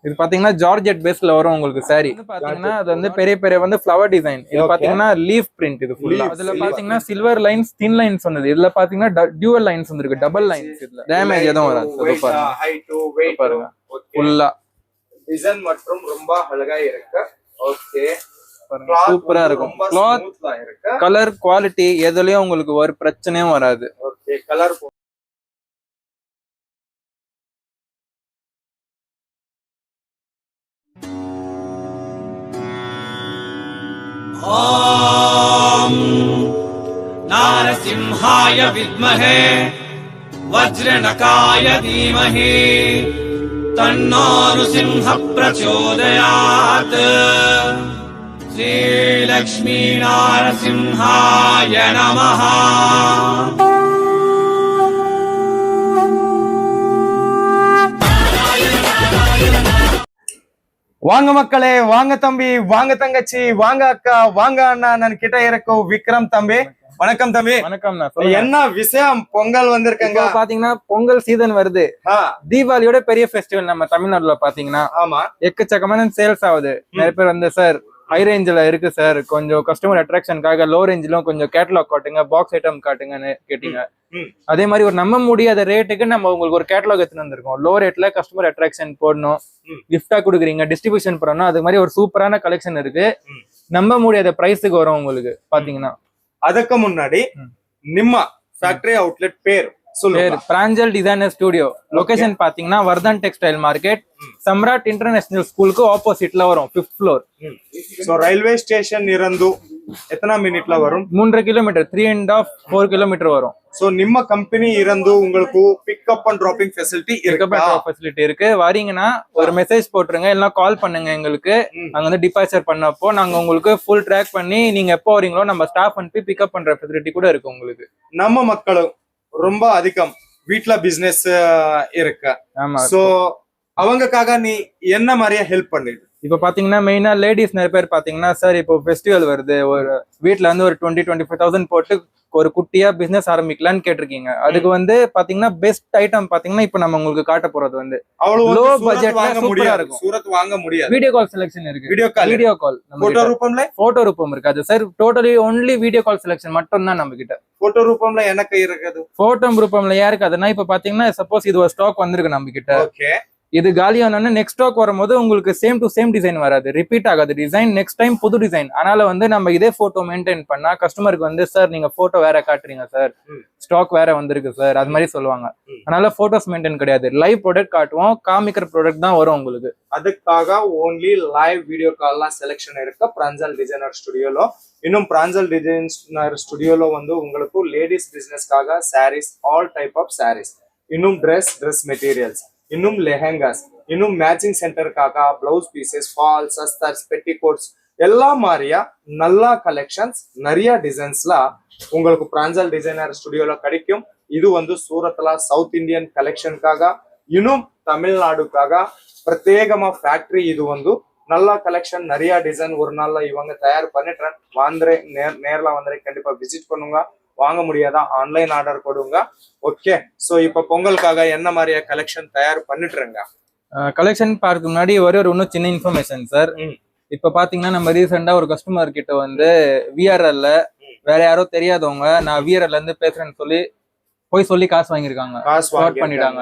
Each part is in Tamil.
இது பாத்தீங்கன்னா ஜார்ஜெட் பேஸ்ல வரும் உங்களுக்கு சாரி. பாத்தீங்கன்னா அது வந்து பெரிய பெரிய வந்து ஃப்ளவர் டிசைன். இது பாத்தீங்கன்னா லீஃப் பிரிண்ட். இது ஃபுல்லா அதுல பாத்தீங்கன்னா சில்வர் லைன்ஸ் தின் லைன்ஸ் வந்தது. இதுல பாத்தீங்கன்னா டியூவல் லைன்ஸ் வந்திருக்கு, டபுள் லைன்ஸ். இதுல டேமேஜ் எதுவும் வராது. பாருங்க ஃபுல்லா டிசைன் மற்றும் ரொம்ப அழகா இருக்கு. ஓகே, சூப்பரா இருக்கும். கிளாத் கலர் குவாலிட்டி எதுலயும் உங்களுக்கு ஒரு பிரச்சனையும் வராது. ஓகே, கலர் ஓம் நாரசிம்ஹாய வித்மஹே வஜ்ரநகாய தீமஹி தன்னோ நృసింహ பிரச்சோதயாத். ஸ்ரீ லக்ஷ்மி நாரசிம்ஹாய நமஹ. வாங்க மக்களே, வாங்க தம்பி, வாங்க தங்கச்சி, வாங்க அக்கா, வாங்க அண்ணா. நான் கிட்ட இருக்கும் விக்ரம் தம்பி. வணக்கம் தம்பி. வணக்கம். என்ன விஷயம்? பொங்கல் வந்திருக்கங்க. பாத்தீங்கன்னா பொங்கல் சீசன் வருது. தீபாவளியோட பெரிய ஃபெஸ்டிவல் நம்ம தமிழ்நாட்டுல பாத்தீங்கன்னா. ஆமா, எக்கச்சக்கமான சேல்ஸ் ஆகுது. நிறைய பேர் வந்து சார் ஹை ரேஞ்சில இருக்கு சார், கொஞ்சம் கஸ்டமர் அட்ராக்ஷனுக்காக லோ ரேஞ்சிலும் கொஞ்சம் கேட்டலாக் காட்டுங்க, பாக்ஸ் ஐட்டம் காட்டுங்கன்னு கேட்டீங்க. அதே மாதிரி ஒரு நம்ப முடியாத ரேட்டுக்கு நம்ம உங்களுக்கு ஒரு கேட்டலாக் எடுத்துட்டு வந்திருக்கோம். லோ ரேட்ல கஸ்டமர் அட்ராக்ஷன் போடணும், கிஃப்டா கொடுக்குறீங்க, டிஸ்ட்ரிபியூஷன் பண்ணணும். அது மாதிரி ஒரு சூப்பரான கலெக்ஷன் இருக்கு. நம்ப முடியாத பிரைஸுக்கு வரும் உங்களுக்கு பாத்தீங்கன்னா. அதுக்கு முன்னாடி நிம்மா ஃபேக்டரி அவுட்லெட் பேர் சொல்லுங்க. பிராஞ்சல் டிசைனர் ஸ்டுடியோ. லொகேஷன் பாத்தீங்கன்னா Vardhan textile market, samrat international ஸ்கூலுக்கு ஆப்போசிட்ல வரும், 5th floor. So railway station இருந்து எத்தனை மினிட்ல வரும்? 3.5 கிலோமீட்டர், 3.5 4 கிலோமீட்டர் வரும். சோ நிம்ம கம்பெனி இருந்து உங்களுக்கு பிக்கப் அண்ட் டிராப்பிங் ஃபெசிலிட்டி இருக்கு. வரீங்கன்னா ஒரு மெசேஜ் போட்டுருங்க, இல்ல கால் பண்ணுங்க எங்களுக்கு. நாங்க வந்து டிபார்ச்சர் பண்ணப்போ நாங்க உங்களுக்கு ஃபுல் ட்ராக் பண்ணி நீங்க எப்போ வரீங்களோ நம்ம ஸ்டாஃப் அனுப்பி பிக்கப் பண்ற ஃபெசிலிட்டி கூட இருக்கு உங்களுக்கு. நம்ம மக்களும் ரொம்ப அதிகம் வீட்ல பிசினஸ் இருக்கு. சோ அவங்களுக்காக நீ என்ன மாதிரியா ஹெல்ப் பண்ணிடு? இப்ப பாத்தீங்கன்னா மெயினா லேடிஸ் நிறைய பேர் பாத்தீங்கன்னா சார் இப்போ ஃபெஸ்டிவல் வருது, ஒரு வீட்டுல வந்து ஒரு 20-25,000 போட்டு ஒரு குட்டியா பிசினஸ் ஆரம்பிக்கலாம்னு கேட்டிருக்கீங்க. அதுக்கு வந்து பாத்தீங்கன்னா பெஸ்ட் ஐட்டம் பாத்தீங்கன்னா இப்ப நம்ம உங்களுக்கு காட்ட போறது வந்து லோ பட்ஜெட்ல சூப்பரா இருக்கும். சூரத் வாங்க முடியாது. வீடியோ கால் செலக்ஷன் இருக்கு. வீடியோ கால் போட்டோ ரூபம் இருக்காது sir. Totally only video call selection மட்டும் தான் நம்ம கிட்ட. போட்டோ ரூபம்ல எனக்கு இருக்குது. போட்டோ ரூபம்ல யாருக்கு அதுனா இப்ப பாத்தீங்கன்னா சப்போஸ் இது ஒரு ஸ்டாக் வந்திருக்கு நம்ம கிட்ட. ஓகே, இது காலியான நெக்ஸ்ட் ஸ்டாக் வரும்போது உங்களுக்கு சேம் டு சேம் டிசைன் வராது, ரிப்பீட் ஆகாது டிசைன். நெக்ஸ்ட் டைம் புது டிசைன். அதனால வந்து நம்ம இதே போட்டோ மெயின்டைன் பண்ணா கஸ்டமருக்கு வந்து சார் நீங்க போட்டோ வேற காட்டுறீங்க சார், ஸ்டாக் வேற வந்திருக்கு சார், அது மாதிரி சொல்லுவாங்க. அதனால போட்டோஸ் மெயின்டைன் கிடையாது, லைவ் ப்ராடக்ட் காட்டுவோம், காமிக்கிற ப்ராடக்ட் தான் வரும் உங்களுக்கு. அதுக்காக ஓன்லி லைவ் வீடியோ கால்லாம் செலக்ஷன் இருக்கு பிராஞ்சல் டிசைனர் ஸ்டுடியோல. இன்னும் பிராஞ்சல் டிசைனர் ஸ்டுடியோல வந்து உங்களுக்கு லேடிஸ் பிசினஸ்க்காக saris, all type of saris, இன்னும் ட்ரெஸ் மெட்டீரியல்ஸ், இன்னும் லெஹங்காஸ், இன்னும் மேட்சிங் சென்டருக்காக பிளவுஸ் பீசஸ், ஃபால்ஸ், அஸ்தர்ஸ், பெட்டிகோட்ஸ் எல்லா மாதிரியா நல்ல கலெக்ஷன்ஸ் நிறைய டிசைன்ஸ்ல உங்களுக்கு பிராஞ்சல் டிசைனர் ஸ்டுடியோல கிடைக்கும். இது வந்து சூரத்ல சவுத் இந்தியன் கலெக்ஷனுக்காக, இன்னும் தமிழ்நாடுக்காக பிரத்யேகமா ஃபேக்டரி. இது வந்து நல்ல கலெக்ஷன், நிறைய டிசைன் ஒரு நாள்ல இவங்க தயார் பண்ணிட்டு வாங்குறே. நேர்ல வந்து கண்டிப்பா விசிட் பண்ணுங்க. வாங்க முடியாதா ஆன்லைன் ஆர்டர் கொடுங்க. ஓகே, சோ இப்ப பொங்கலுக்காக என்ன மாதிரியா கலெக்ஷன் தயார் பண்ணிட்டுருங்க? கலெக்ஷன் பார்க்க முன்னாடி ஒரு இன்னும் சின்ன இன்ஃபர்மேஷன் சார். இப்ப பாத்தீங்கன்னா நம்ம ரீசெண்டா ஒரு கஸ்டமர் கிட்ட வந்து விஆர்எல்ல வேற யாரோ தெரியாதவங்க நான் விஆர்எல்ல இருந்து பேசுறேன்னு சொல்லி காசு வாங்கியிருக்காங்க, ஃப்ராட் பண்ணிட்டாங்க.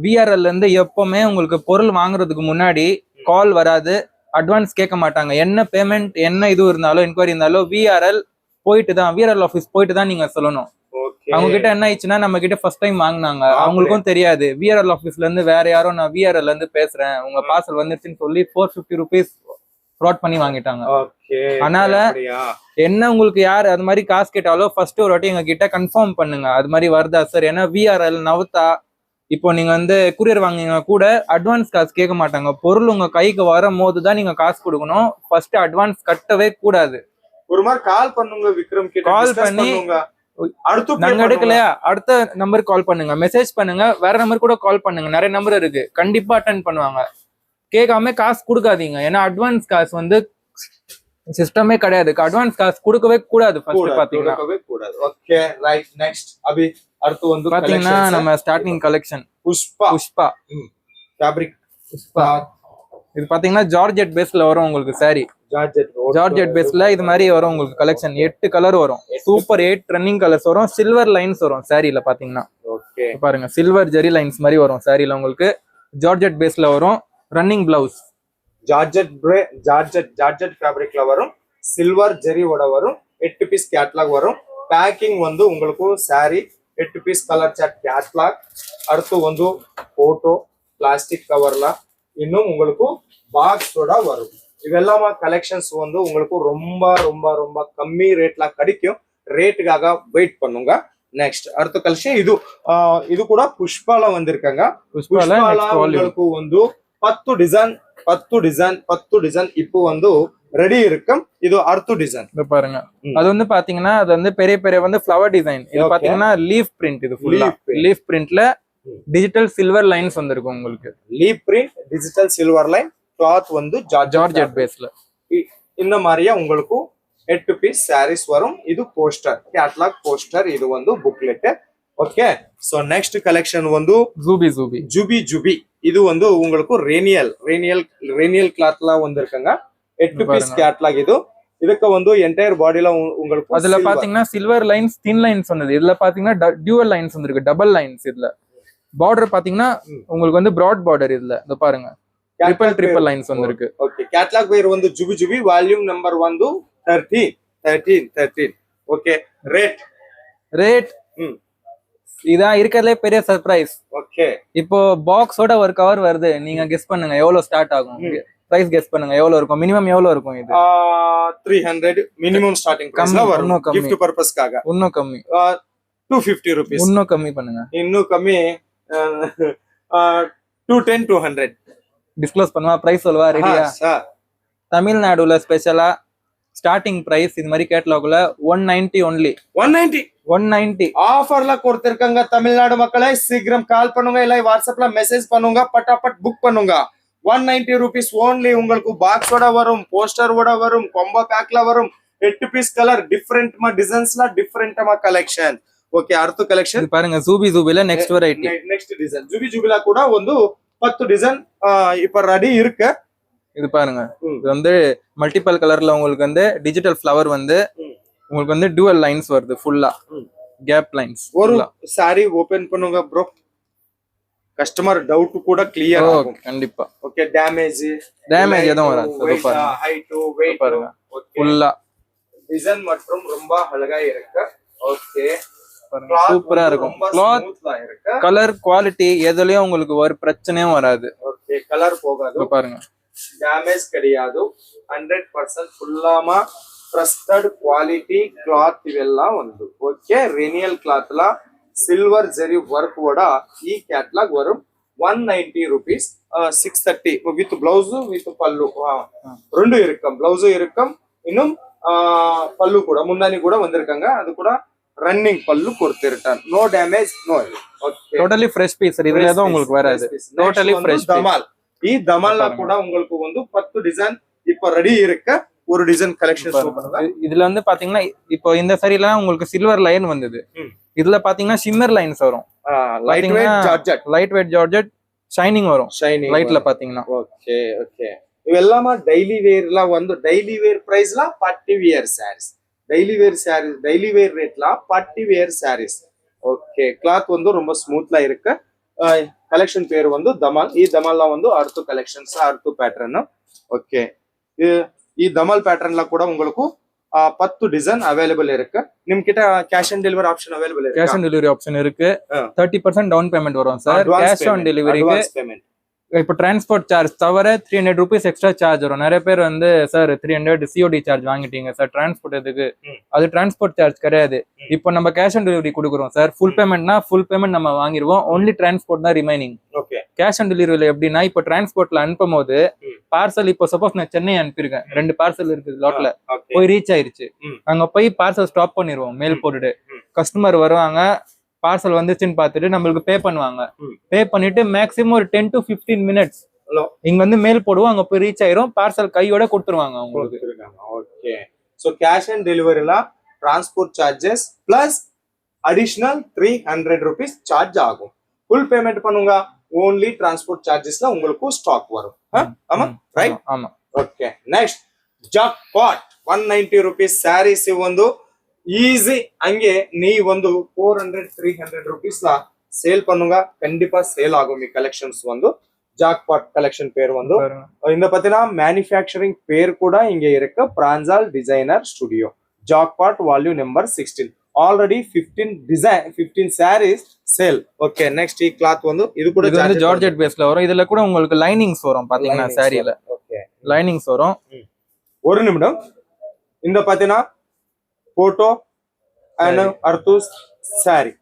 விஆர்எல்ல இருந்து எப்பவுமே உங்களுக்கு பொருள் வாங்குறதுக்கு முன்னாடி கால் வராது, அட்வான்ஸ் கேட்க மாட்டாங்க. என்ன பேமெண்ட் என்ன இது இருந்தாலும் என்கொயரி இருந்தாலும் விஆர்எல் ஆஃபீஸ் போயிட்டு தான் நீங்க சொல்லணும். அவங்க கிட்ட என்ன ஆயிடுச்சுன்னா நம்ம கிட்ட ஃபர்ஸ்ட் டைம் வாங்கினாங்க, அவங்களுக்கும் தெரியாது. விஆர்எல் ஆஃபீஸ்ல இருந்து வேற யாரோ நான் விஆர்எல்ல இருந்து பேசுறேன் உங்க பார்சல் வந்துருச்சுன்னு சொல்லி 450 rupees ஃப்ராட் பண்ணி வாங்கிட்டாங்க. அதனால என்ன உங்களுக்கு யார் அது மாதிரி காசு கேட்டாலும் ஃபர்ஸ்ட் ஒரு வாட்டி எங்க கிட்ட கன்ஃபார்ம் பண்ணுங்க அது மாதிரி வருதா சார். ஏன்னா விஆர்எல் நவத்தா இப்போ நீங்க வந்து குரியர் வாங்கினா கூட அட்வான்ஸ் காசு கேட்க மாட்டாங்க. பொருள் உங்க கைக்கு வரும் போது தான் நீங்க காசு கொடுக்கணும். ஃபர்ஸ்ட் அட்வான்ஸ் கட்டவே கூடாது. ஒரு மாதிரி கால் பண்ணுங்க விக்ரம் கிட்ட, கால் பண்ணி நாங்க எடுக்கலையா அடுத்த நம்பர் கால் பண்ணுங்க, மெசேஜ் பண்ணுங்க, வேற நம்பர் கூட கால் பண்ணுங்க. நிறைய நம்பர் இருக்கு, கண்டிப்பா அட்டென்ட் பண்ணுவாங்க. கேட்காம காசு கொடுக்காதீங்க. ஏன்னா அட்வான்ஸ் காசு வந்து சிஸ்டமே கிடையாது. அட்வான்ஸ் காசு கொடுக்கவே கூடாது. ஃபர்ஸ்ட் பாத்தீங்கன்னா ஓகே ரைட். நெக்ஸ்ட் அபி அடுத்து வந்து பாத்தீங்கன்னா நம்ம ஸ்டார்டிங் கலெக்ஷன் புஷ்பா ஃபேப்ரிக் இது பாத்தீங்கன்னா ஜார்ஜெட் பேஸ்ல வரும் உங்களுக்கு saree. ஜார்ஜெட் பேஸ்ல இது மாதிரி வரும் உங்களுக்கு கலெக்ஷன் 8 கலர் வரும். சூப்பர் 8 ரன்னிங் கலர்ஸ் வரும். சில்வர் லைன்ஸ் வரும் சாரில பாத்தீங்கன்னா. ஓகே பாருங்க சில்வர் ஜெரி லைன்ஸ் மாதிரி வரும் சாரில உங்களுக்கு. ஜார்ஜெட் பேஸ்ல வரும். ரன்னிங் பிளவுஸ் ஜார்ஜெட் ஃபேப்ரிக்ல வரும். சில்வர் ஜெரியோட வரும். 8 பீஸ் கேட்லாக் வரும். பேக்கிங் வந்து உங்களுக்கு saree 8 piece colour chart catalogue. அடுத்து வந்து போட்டோ பிளாஸ்டிக் கவர்ல இன்னும் உங்களுக்கு பாக்ஸோட வரும். இவெல்லாமா கலெக்ஷன்ஸ் வந்து உங்களுக்கு ரொம்ப ரொம்ப ரொம்ப கம்மி ரேட்ல கிடைக்கும். ரேட்டுக்காக வெயிட் பண்ணுங்க. நெக்ஸ்ட் அடுத்த கலெக்ஷன் இது கூட புஷ்பால வந்திருக்காங்க. புஷ்பால உங்களுக்கு வந்து 10 டிசைன் இப்போ வந்து ரெடி இருக்கும். இது அடுத்த டிசைன் பாருங்க. அது வந்து பாத்தீங்கன்னா அது வந்து பெரிய பெரிய வந்து ஃப்ளவர் டிசைன். இது பாத்தீங்கன்னா லீஃப் பிரிண்ட். இது ஃபுல்லா லீஃப் பிரிண்ட்ல டிஜிட்டல் சில்வர் லைன்ஸ் வந்திருக்கும் உங்களுக்கு. Leaf print digital silver line cloth வந்து ஜார்ஜெட் பேஸ்ல. இந்த மாதிரியா உங்களுக்கு 8 பீஸ் sarees வரும். இது போஸ்டர் கேட்லாக் போஸ்டர். இது வந்து booklet. Okay so next collection வந்து ஜூபி. இது வந்து உங்களுக்கு ரேனியல் கிளாத்ல வந்திருக்குங்க. 8 பீஸ் கேட்லாக். இதுக்கு வந்து என்டையர் பாடியில உங்களுக்கு அதுல பாத்தீங்கன்னா சில்வர் லைன்ஸ் தின் லைன்ஸ் வந்தது. இதுல பாத்தீங்கன்னா டியூவல் லைன்ஸ் வந்திருக்கு. Double lines. இதுல பார்டர் பாத்தீங்கன்னா உங்களுக்கு வந்து பிராட் பார்டர். இதுல இந்த பாருங்க ட்ரிபிள் லைன்ஸ் வந்திருக்கு. ஓகே கேட்லாக் பேர் வந்து ஜூபி வால்யூம் நம்பர் வந்து 13. ஓகே ரேட் இதான் இருக்கிறதுலே பெரிய சர்ப்ரைஸ். ஓகே இப்போ பாக்ஸோட ஒரு கவர் வருது. நீங்க கெஸ் பண்ணுங்க எவ்வளவு ஸ்டார்ட் ஆகும். பிரைஸ் கெஸ் பண்ணுங்க எவ்வளவு இருக்கும். மினிமம் எவ்வளவு இருக்கும். இது 300 மினிமம் ஸ்டார்டிங் பிரைஸ்ல வரும். gift பர்பஸ்க்காக இன்னும் கம்மி 250 rupees. இன்னும் கம்மி பண்ணுங்க. இன்னும் கம்மி 210 200 டிஸ்க்ளோஸ் பண்ணுவா. பிரைஸ் சொல்லுவா. ரெடியா? தமிழ்நாடுல ஸ்பெஷலா ஸ்டார்டிங் பிரைஸ் இது மாதிரி கேட்டலாக்ல 190 ஒன்லி. 190 ஆஃபர்ல கொடுத்திருக்காங்க. தமிழ்நாடு மக்களே சீக்கிரம் கால் பண்ணுங்க இல்ல வாட்ஸ்அப்ல மெசேஜ் பண்ணுங்க. பட்டாபட் புக் பண்ணுங்க. 190 rupees ஓன்லி. உங்களுக்கு பாக்ஸோட வரும். போஸ்டரோட வரும். காம்போ பேக்ல வரும். 8 பீஸ் கலர் டிஃபரெண்ட் டிசைன்ஸ்ல டிஃபரெண்ட் கலெக்ஷன். ஓகே அடுத்த கலெக்ஷன் பாருங்க. ஜூபில நெக்ஸ்ட் வெரைட்டி. நெக்ஸ்ட் டிசைன் ஜூபில கூட வந்து 10 டிசைன் இப்ப ரெடி இருக்கு. இது பாருங்க. இது வந்து மல்டிபிள் கலர்ல உங்களுக்கு வந்து டிஜிட்டல் ஃப்ளவர் வந்து உங்களுக்கு வந்து டுவல் லைன்ஸ் வருது. ஃபுல்லா கேப் லைன்ஸ். ஒரு சாரி ஓபன் பண்ணுங்க ப்ரோ. கஸ்டமர் டவுட் கூட கிளியர் ஆகும். கண்டிப்பா. ஓகே டேமேஜ் எதுவும் வராது. பாருங்க ஹைட் வெயிட் பாருங்க. ஃபுல்லா டிசைன் மற்றும் ரொம்ப அழகா இருக்கு. ஓகே சூப்பரா இருக்கும். கிளாத் கலர் குவாலிட்டி எதுலயும் உங்களுக்கு ஒரு பிரச்சனையும் வராது. ஓகே கலர் போகாது. பாருங்க டேமேஜ் கிடையாது. 100% ஃபுல்லாமா ட்ரஸ்டட் குவாலிட்டி கிளாத் இವೆல்லாம் வந்து. ஓகே ரெனியல் கிளாத்ல சில்வர் ஜெரி ವರ್ಕ್ ஓட ಈ கேட்லாக் வரும். 190 rupees 630 வித் பிளவுஸ் வித் பல்லு. ரெண்டு இருக்கும். பிளவுஸ் இருக்கும். இன்னும் பல்லு கூட முந்தானி கூட வந்திருக்காங்க. அது கூட ரன்னிங் பல்லு கொடுத்திருக்கான். No damage no. Okay totally fresh piece. இதுல ஏதோ உங்களுக்கு வராது. டோட்டலி ஃப்ரெஷ் தமால். ಈ ದಮಲ್ல கூட உங்களுக்கு வந்து 10 டிசைன் இப்ப ரெடி இருக்கு. ஒரு டிசைன் கலெக்ஷன் ஷோ பண்ணுங்க. இதுல வந்து பாத்தீங்கன்னா இப்போ இந்த சரில உங்களுக்கு சில்வர் லைன் வந்தது. இதுல பாத்தீங்கன்னா ஷிம்மர் லைன்ஸ் வரும். லைட் வெயிட் ஜார்ஜெட் ஷைனிங் வரும். லைட்ல பாத்தீங்கன்னா. ஓகே ஓகே இவெல்லாமா டெய்லி வேர்ல வந்து டெய்லி வேர் பிரைஸ்ல party wear saris. Daily wear ரேட்ல party wear saris. Okay cloth வந்து ரொம்ப ஸ்மூத்லா இருக்கு. ಕಲೆಕ್ಷನ್ ಪೇರು ಒಂದು ದಮಲ್. ಈ ದಮಲ್ ಒಂದು earth collections earth pattern. Okay ಈ ದಮಲ್ ಪ್ಯಾಟರ್ನ್ ல கூட உங்களுக்கு 10 டிசைன் அவைலபிள் இருக்கு. நிம் கிட்ட cash on delivery option available இருக்கு. கேஷ் ஆன் டெலிவரி ஆப்ஷன் இருக்கு. 30% டவுன் பேமெண்ட் வரும் சார். கேஷ் ஆன் டெலிவரிக்கு இப்போ டிரான்ஸ்போர்ட் சார்ஜ் தவிர 300 rupees எக்ஸ்ட்ரா சார்ஜ் வரும். நிறைய பேர் வந்து சார் 300 COD சார்ஜ் வாங்கிட்டீங்க சார் டிரான்ஸ்போர்ட் எதுக்கு. அது டிரான்ஸ்போர்ட் சார்ஜ் கிடையாது. இப்போ நம்ம கேஷ் ஆன் டெலிவரி கொடுக்குறோம் சார். ஃபுல் பேமெண்ட்னா ஃபுல் பேமெண்ட் நம்ம வாங்கிடுவோம். ஒன்லி டிரான்ஸ்போர்ட் தான் ரிமைனிங். கேஷ் ஆன் டெலிவரியில எப்படின்னா இப்போ டிரான்ஸ்போர்ட்ல அனுப்பும் போது பார்சல் இப்போ சப்போஸ் நான் சென்னை அனுப்பியிருக்கேன். 2 பார்சல் இருக்குது லாட்ல. போய் ரீச் ஆயிருச்சு. அங்க போய் பார்சல் ஸ்டாப் பண்ணிடுவோம். மெயில் போட்டுட்டு கஸ்டமர் வருவாங்க. பார்சல் வந்துச்சுன்னு பார்த்துட்டு நம்மளுக்கு பே பண்ணுவாங்க. பே பண்ணிட்டு மேக்ஸிமம் ஒரு 10 to 15 minutes இங்க வந்து மெயில் போடுவோம். அங்க போய் ரீச் ஆயிரும். பார்சல் கையோட கொடுத்துருவாங்க உங்களுக்கு. ஓகே சோ கேஷ் ஆன் டெலிவரில transport charges plus additional 300 rupees charge ஆகும். ஃபுல் பேமெண்ட் பண்ணுங்க ஓன்லி டிரான்ஸ்போர்ட் சார்ஜஸ்ல உங்களுக்கு ஸ்டாக் வரும். ஆமா ரைட். ஆமா. Okay next jackpot 190 rupees saris ಒಂದು ஈஸி அங்கே நீ வந்து 400-300 rupees சேல் பண்ணுங்க, கண்டிப்பா சேல் ஆகும். கலெக்ஷன்ஸ் வந்து ஜாக்பாட் கலெக்ஷன் பேர் வந்து இந்த பாத்தீங்கன்னா மேனுஃபேக்சரிங் பேர் கூட இங்க இருக்கு, Pranjal designer studio. Jackpot volume number 16 already 15 saris sale. Okay next ಈ கிளாத் வந்து இது கூட ஜார்ஜெட் பேஸ்ல வரும். இதுல கூட உங்களுக்கு லைனிங்ஸ் வரும் பாத்தீங்கன்னா சாரியில. ஓகே லைனிங்ஸ் வரும். ஒரு நிமிடம். இந்த பாத்தீங்கன்னா போட்டோ அண்ட் அர்த்தூஸ் சாரி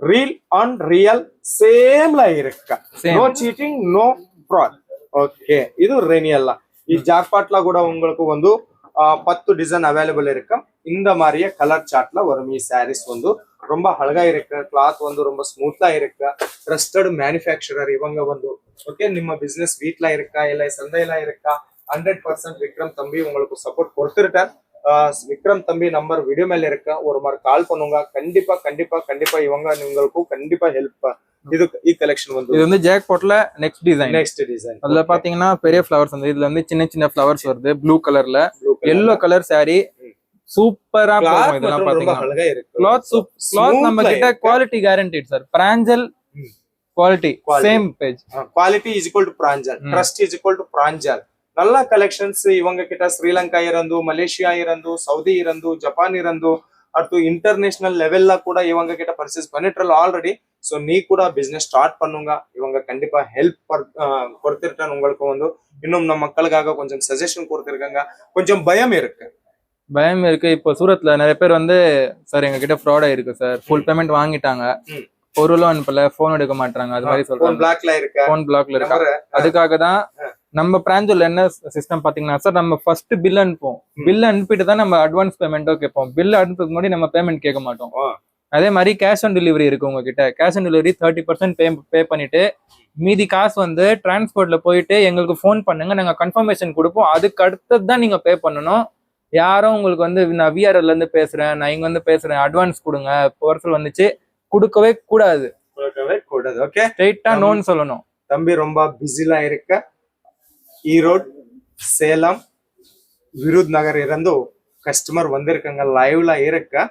ரீல் ஆன் ரியல் சேம்ல இருக்கு. No cheating no fraud. Okay இது ரெனியல்ல. ಈ ஜாக்பாட்ல கூட உங்களுக்கு வந்து 10 டிசைன் அவைலபிள் இருக்கு. இந்த மாதிரியே கலர் சார்ட்ல வரும். ಈ சாரீஸ் வந்து ரொம்ப அழகா இருக்கு, கிளாத் வந்து ரொம்ப ஸ்மூத்தா இருக்கு. ட்ரஸ்டட் மேனுஃபேக்சரர் இவங்க வந்து. ஓகே ನಿಮ್ಮ பிசினஸ் வீட்ல இருக்கா இல்ல சந்தையில இருக்கா 100% விக்ரம் தம்பி உங்களுக்கு சப்போர்ட் கொடுத்துட்டார். விக்ரம் தம்பி நம்பர் வீடியோ மேல இருக்க, ஒரு மாதிரி கால் பண்ணுங்க. கண்டிப்பா கண்டிப்பா கண்டிப்பா இவங்க உங்களுக்கு கண்டிப்பா ஹெல்ப். இது ಈ கலெக்ஷன் வந்து இது வந்து ஜாக்பாட்ல நெக்ஸ்ட் டிசைன். அதுல பாத்தீங்கன்னா பெரிய ஃப்ளவர்ஸ் வந்து இதுல வந்து சின்ன சின்ன ஃப்ளவர்ஸ் வருது ப்ளூ கலர்ல. எல்லோ கலர் சாரி சூப்பரா போகும். இதெல்லாம் பாத்தீங்கன்னா கிளாத் நம்ம கிட்ட quality guaranteed sir. Pranjal quality same page. Quality is equal to Pranjal, trust is equal to Pranjal. நல்ல கலெக்ஷನ್ಸ್ ಇವಂಗ ಕಿಟ ಶ್ರೀಲಂಕಾ ಇರಂದು, ಮಲೇಷಿಯಾ ಇರಂದು, ಸೌದಿ ಇರಂದು, ಜಪಾನ್ ಇರಂದು, ಅಟ್ಟು ಇಂಟರ್ನ್ಯಾಷನಲ್ ಲೆವೆಲ್ ಕೂಡ ಇವಂಗ ಕಿಟ ಪರ್ಚೇಸ್ பண்ணிட்டறல ஆல்ரெடி. சோ நீ கூட பிசினஸ் ஸ்டார்ட் பண்ணுங்க, இவங்க கண்டிப்பா ஹெல்ப் கொடுத்திருக்காங்க உங்களுக்கு வந்து. இன்னும் நம்ம மக்களுக்காக கொஞ்சம் சஜஷன் கொடுத்திருக்காங்க. கொஞ்சம் பயம் இருக்கு. இப்போ சூரத்ல நிறைய பேர் வந்து சார் எங்க கிட்ட ஃப்ராட் ஆயிருக்கு சார், ஃபுல் பேமெண்ட் வாங்கிட்டாங்க, பொருளும் அனுப்பல, போன் எடுக்க மாட்டாங்க, அது மாதிரி சொல்றாங்க. போன் பிளாக்ல இருக்கு. அதுக்காக தான் நம்ம பிராஞ்சில் என்ன சிஸ்டம் பாத்தீங்கன்னா சார், நம்ம ஃபர்ஸ்ட் பில் அனுப்புவோம். பில் அனுப்பிட்டு தான் நம்ம அட்வான்ஸ் பேமெண்ட்டோ கேட்போம். பில் அனுப்புறதுக்கு முன்னாடி நம்ம பேமெண்ட் கேட்க மாட்டோம். அதே மாதிரி கேஷ் ஆன் டெலிவரி இருக்கு உங்ககிட்ட. கேஷ் ஆன் டெலிவரி 30% பே பண்ணிட்டு மீதி காசு வந்து டிரான்ஸ்போர்ட்ல போயிட்டு எங்களுக்கு ஃபோன் பண்ணுங்க, நாங்க கன்ஃபர்மேஷன் கொடுப்போம். அதுக்கு அடுத்தது தான் நீங்க பே பண்ணணும். யாரும் உங்களுக்கு வந்து நான் விஆர்எல்ல இருந்து பேசுறேன், நான் இங்க வந்து பேசுறேன், அட்வான்ஸ் கொடுங்க, பார்சல் வந்துச்சு கொடுக்கவே கூடாது. ஓகே ஸ்ட்ரைட்டா நோன்னு சொல்லணும். தம்பி ரொம்ப பிஸிலா இருக்க. ஈரோடு, சேலம், விருதுநகர் இருந்து கஸ்டமர் வந்திருக்காங்க, லைவ்ல இருக்க.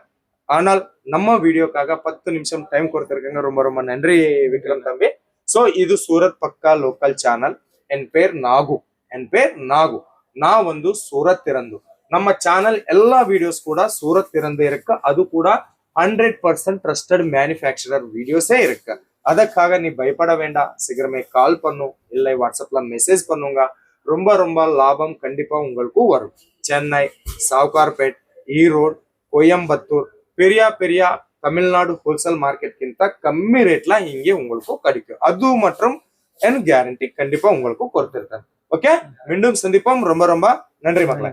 ஆனால் நம்ம வீடியோக்காக 10 நிமிஷம் டைம் கொடுத்திருக்காங்க. ரொம்ப ரொம்ப நன்றி விக்ரம் தம்பி. சோ இது சூரத் பக்கா லோக்கல் சேனல். என் பேர் நாகு. நான் வந்து சூரத் இருந்து. நம்ம சேனல் எல்லா வீடியோஸ் கூட சூரத் இருந்து இருக்கு. அது கூட 100% ட்ரஸ்டட் மேனுஃபேக்சரர் வீடியோஸே இருக்கு. ಅದಕ್ಕಾಗ நீ பயப்பட வேண்டாம். சீக்கிரமே கால் பண்ணும், இல்லை வாட்ஸ்அப்ல மெசேஜ் பண்ணுங்க. ரொம்ப ரொம்ப லாபம் கண்டிப்பா உங்களுக்கு வரும். சென்னை, சாவுகார்பேட், ஈரோடு, கோயம்புத்தூர் பெரிய தமிழ்நாடு ஹோல்சேல் மார்க்கெட்கிಂತ கம்மி ரேட்ல இங்கே உங்களுக்கு கிடைக்கும். அது மற்றும் என் கேரண்டி கண்டிப்பா உங்களுக்கு கொடுத்திருக்கேன். ஓகே மீண்டும் சந்திப்போம். ரொம்ப ரொம்ப நன்றி மக்களே.